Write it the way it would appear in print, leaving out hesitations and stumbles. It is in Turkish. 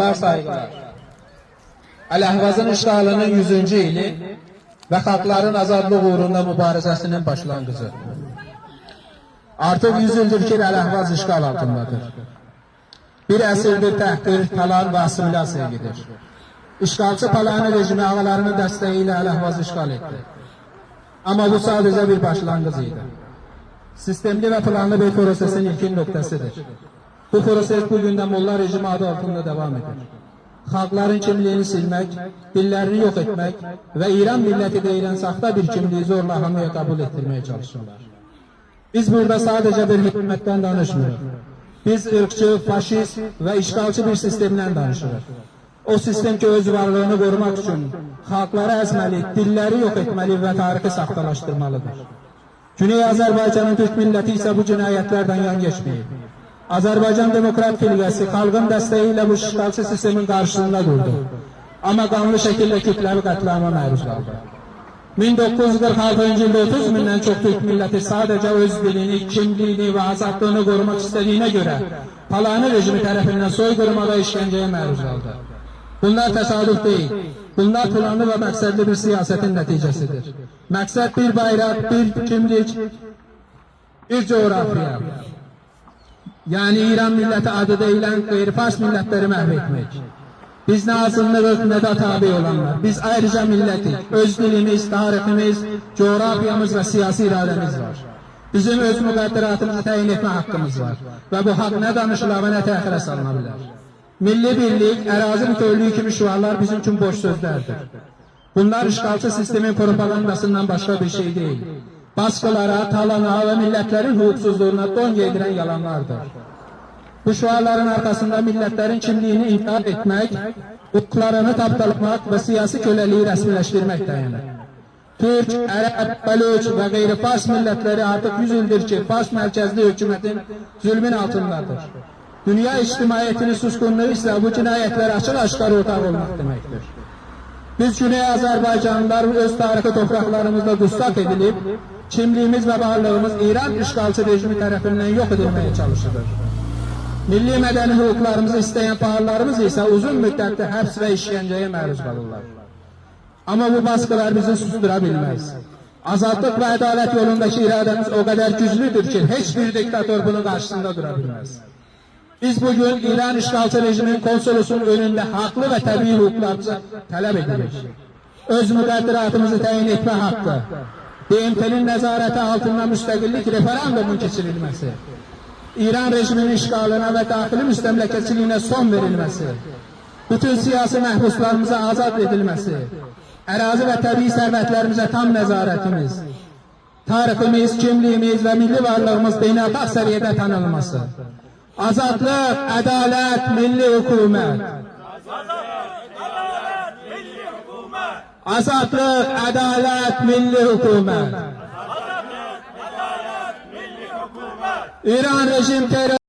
Saygılar. Əl-Əhvazın işğalının 100-cü ili və xalqların azadlıq uğrunda mübarizəsinin başlanğıcı. Artıq 100 ildir ki, Əl-Əhvaz işğal altındadır. Bir əsrdir təhqir, talan və assimilyasiya gedir. İşğalçı Palani rejimi ağalarının dəstəyi ilə Əl-Əhvaz işğal etdi. Amma bu sadəcə bir başlanğıc idi. Sistemli və planlı bir prosesin ilkin nöqtəsidir. Bu proses bugün de Molla rejimi adı altında devam eder. Xalqların kimliğini silmek, dillerini yok etmek ve İran milleti deyilen saxta bir kimliği zorla hamıya kabul ettirmeye çalışırlar. Biz burada sadece bir hükümetten danışmıyoruz. Biz ırkçı, faşist ve işgalci bir sistemden danışırız. O sistem ki öz varlığını korumak için xalqları ezmeli, dilleri yok etmeli ve tarihi saxtalaştırmalıdır. Güney Azerbaycan'ın Türk milleti ise bu cinayetlerden yan geçmeyip, Azerbaycan Demokrat Kiligesi xalqın dəstəyiyle bu işgalçı sistemin karşısında durdu. Ama qanlı şekilde kütləvi qətliama məruz qaldı. 1946-cı ildə 30 bindən çox Türk milleti sadece öz dilini, kimliğini ve azadlığını korumak istediğine göre Palani rejimi tərəfindən soykırıma ve işkenceye məruz qaldı. Bunlar təsadüf değil. Bunlar planlı ve məqsədli bir siyasetin nəticəsidir. Məqsəd bir bayraq, bir kimlik, bir coğrafya. Yani İran milleti adı deyilen gayri-fars milletleri mahvetmek. Biz ne azınlığız ne de tabi olanlar. Biz ayrıca milletik. Öz dilimiz, tarihimiz, coğrafyamız ve siyasi irademiz var. Bizim öz müqaddiratımızı təyin etme hakkımız var. Ve bu hak ne danışıla ve ne təxirə salınabilir. Milli birlik, ərazi bütövlüğü kimi şuarlar bizim için boş sözlerdir. Bunlar işgalçı sistemin propagandasından başka bir şey değil. Baskılara, talana ve milletlerin hukuksuzluğuna don yediren yalanlardır. Bu şuarların arkasında milletlerin kimliğini inkar etmek, hukuklarını tapdalamak ve siyasi köleliği resmileştirmek dayanır. Türk, Arap, Baloç ve gayri-Fars milletleri artık 100 yıldır ki Fars merkezli hükümetin zulmün altındadır. Dünya içtimaiyetinin suskunluğu ise bu cinayetler açık-aşkar ortak olmak demektir. Biz Güney Azerbaycanlılar öz tarihi topraklarımızda gustak edilip, kimliğimiz ve varlığımız İran işgalçı rejimi tarafından yok edilmeye çalışılır. Milli medeni hukuklarımızı isteyen pahallarımız ise uzun müddetli həbs ve işkenceye məruz kalırlar. Ama bu baskılar bizi susturabilmez. Azadlık ve adalet yolundaki irademiz o kadar güçlüdür ki hiçbir diktatör bunun karşısında durabilmez. Biz bugün İran işgalçı rejimin konsolosunun önünde haklı ve tabii hukuklarımızı talep edirik. Öz müqaddiratımızı təyin etme hakkı, BMT'nin nezareti altında müstakillik referandumun keçirilmesi, İran rejiminin işgalına ve dahili müstemlekeciliğine son verilmesi, bütün siyasi məhbuslarımıza azad edilmesi, ərazi ve tabii servetlerimize tam nezaretimiz, tarihimiz, kimliğimiz ve milli varlığımız beynəlxalq seviyede tanınması, azadlık, adalet, milli hükümet. Azadlık, adalet, milli hükümet. İran rejim terör